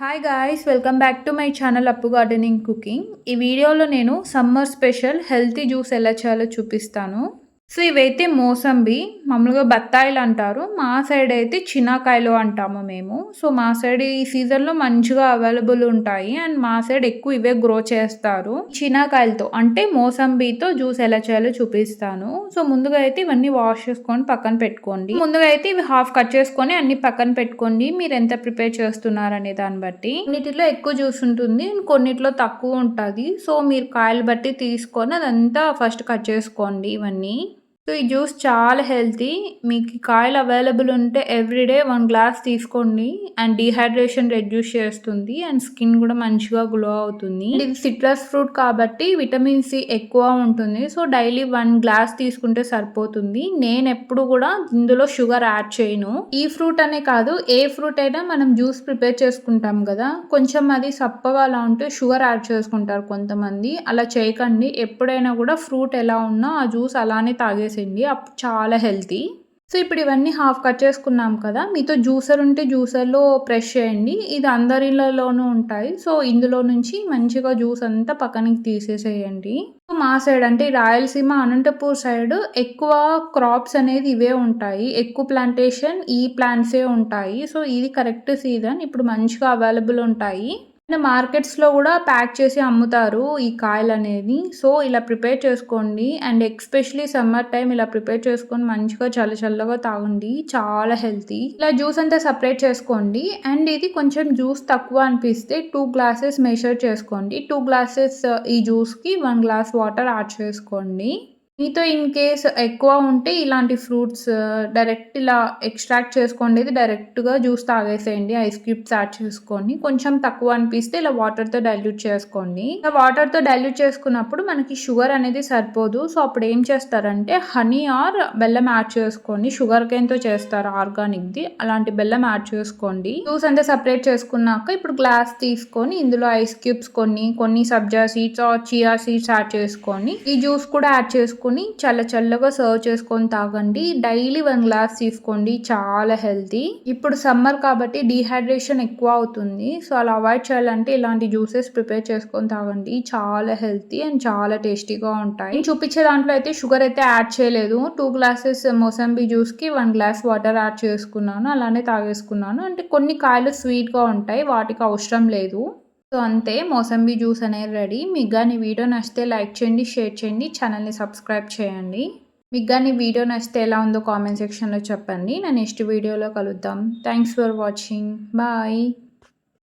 Hi guys welcome back to my channel అప్పు gardening cooking. ఈ వీడియోలో నేను సమ్మర్ స్పెషల్ హెల్తీ జ్యూస్ ఎలా చేయాలో చూపిస్తాను. సో ఇవైతే మోసంబి, మామూలుగా బత్తాయిలు అంటారు. మా సైడ్ అయితే చినాకాయలు అంటాము మేము. సో మా సైడ్ ఈ సీజన్లో మంచిగా అవైలబుల్ ఉంటాయి అండ్ మా సైడ్ ఎక్కువ ఇవే గ్రో చేస్తారు. చినాకాయలతో అంటే మోసంబితో జ్యూస్ ఎలా చేయాలో చూపిస్తాను. సో ముందుగా అయితే ఇవన్నీ వాష్ చేసుకొని పక్కన పెట్టుకోండి. ముందుగా అయితే ఇవి హాఫ్ కట్ చేసుకొని అన్ని పక్కన పెట్టుకోండి. మీరు ఎంత ప్రిపేర్ చేస్తున్నారు అనే దాన్ని బట్టి. కొన్నిటిలో ఎక్కువ జ్యూస్ ఉంటుంది, కొన్నిటిలో తక్కువ ఉంటుంది. సో మీరు కాయలు బట్టి తీసుకొని అదంతా ఫస్ట్ కట్ చేసుకోండి ఇవన్నీ. సో ఈ జ్యూస్ చాలా హెల్తీ. మీకు కాయలు అవైలబుల్ ఉంటే ఎవ్రీడే 1 గ్లాస్ తీసుకోండి అండ్ డీహైడ్రేషన్ రెడ్యూస్ చేస్తుంది అండ్ స్కిన్ కూడా మంచిగా గ్లో అవుతుంది. ఇది సిట్రస్ ఫ్రూట్ కాబట్టి విటమిన్ సి ఎక్కువ ఉంటుంది. సో డైలీ 1 గ్లాస్ తీసుకుంటే సరిపోతుంది. నేను ఎప్పుడు కూడా ఇందులో షుగర్ యాడ్ చేయను. ఈ ఫ్రూట్ అనే కాదు, ఏ ఫ్రూట్ అయినా మనం జ్యూస్ ప్రిపేర్ చేసుకుంటాం కదా, కొంచెం అది సప్పగా అలా ఉంటే షుగర్ యాడ్ చేసుకుంటారు కొంతమంది. అలా చేయకండి. ఎప్పుడైనా కూడా ఫ్రూట్ ఎలా ఉన్నా ఆ జ్యూస్ అలానే తాగేసి అప్పుడు చాలా హెల్తీ. సో ఇప్పుడు ఇవన్నీ హాఫ్ కట్ చేసుకున్నాం కదా, మీతో జ్యూసర్ ఉంటే జ్యూసర్లో ప్రెస్ చేయండి. ఇది అందరిలోనూ ఉంటాయి. సో ఇందులో నుంచి మంచిగా జ్యూస్ అంతా పక్కనకి తీసేసేయండి. మా సైడ్ అంటే రాయలసీమ అనంతపూర్ సైడ్ ఎక్కువ క్రాప్స్ అనేది ఇవే ఉంటాయి. ఎక్కువ ప్లాంటేషన్ ఈ ప్లాంట్సే ఉంటాయి. సో ఇది కరెక్ట్ సీజన్, ఇప్పుడు మంచిగా అవైలబుల్ ఉంటాయి. మార్కెట్స్లో కూడా ప్యాక్ చేసి అమ్ముతారు ఈ కాయలు అనేది. సో ఇలా ప్రిపేర్ చేసుకోండి అండ్ ఎక్స్పెషలీ సమ్మర్ టైం ఇలా ప్రిపేర్ చేసుకొని మంచిగా చల్లగా తాగండి, చాలా హెల్తీ. ఇలా జ్యూస్ అంతా సపరేట్ చేసుకోండి అండ్ ఇది కొంచెం జ్యూస్ తక్కువ అనిపిస్తే 2 గ్లాసెస్ మెషర్ చేసుకోండి. 2 గ్లాసెస్ ఈ జ్యూస్కి 1 గ్లాస్ వాటర్ యాడ్ చేసుకోండి. మీతో ఇన్ కేస్ ఎక్కువ ఉంటే ఇలాంటి ఫ్రూట్స్ డైరెక్ట్ ఇలా ఎక్స్ట్రాక్ట్ చేసుకోండి, ఇది డైరెక్ట్గా జ్యూస్ తాగేసేయండి. ఐస్ క్యూబ్స్ యాడ్ చేసుకొని కొంచెం తక్కువ అనిపిస్తే ఇలా వాటర్తో డైల్యూట్ చేసుకోండి. ఇలా వాటర్తో డైల్యూట్ చేసుకున్నప్పుడు మనకి షుగర్ అనేది సరిపోదు. సో అప్పుడు ఏం చేస్తారంటే హనీ ఆర్ బెల్లం యాడ్ చేసుకోండి. షుగర్ కేన్తో చేస్తారు ఆర్గానిక్ది, అలాంటి బెల్లం యాడ్ చేసుకోండి. జ్యూస్ అంతా సపరేట్ చేసుకున్నాక ఇప్పుడు గ్లాస్ తీసుకొని ఇందులో ఐస్ క్యూబ్స్ కొన్ని sabja seeds or chia seeds add చేసుకొని ఈ జ్యూస్ కూడా యాడ్ చేసుకొని చల్లగా సర్వ్ చేసుకొని తాగండి. డైలీ 1 గ్లాస్ తీసుకోండి, చాలా హెల్తీ. ఇప్పుడు సమ్మర్ కాబట్టి డీహైడ్రేషన్ ఎక్కువ అవుతుంది. సో అలా అవాయిడ్ చేయాలంటే ఇలాంటి జ్యూసెస్ ప్రిపేర్ చేసుకొని తాగండి, చాలా హెల్తీ అండ్ చాలా టేస్టీగా ఉంటాయి. నేను చూపించే దాంట్లో అయితే షుగర్ అయితే యాడ్ చేయలేదు. 2 గ్లాసెస్ మోసంబి జ్యూస్కి 1 గ్లాస్ వాటర్ యాడ్ చేసుకున్నాను, అలానే తాగేసుకున్నాను. అంటే కొన్ని కాయలు స్వీట్గా ఉంటాయి, వాటికి అవసరం లేదు. సో అంతే, మోసంబి జ్యూస్ అనేది రెడీ. మీకు కానీ వీడియో నచ్చితే లైక్ చేయండి, షేర్ చేయండి, ఛానల్ని సబ్స్క్రైబ్ చేయండి. మీకు కానీ వీడియో నచ్చితే ఎలా ఉందో కామెంట్ సెక్షన్లో చెప్పండి. నేను నెక్స్ట్ వీడియోలో కలుద్దాం. Thanks for watching. బాయ్.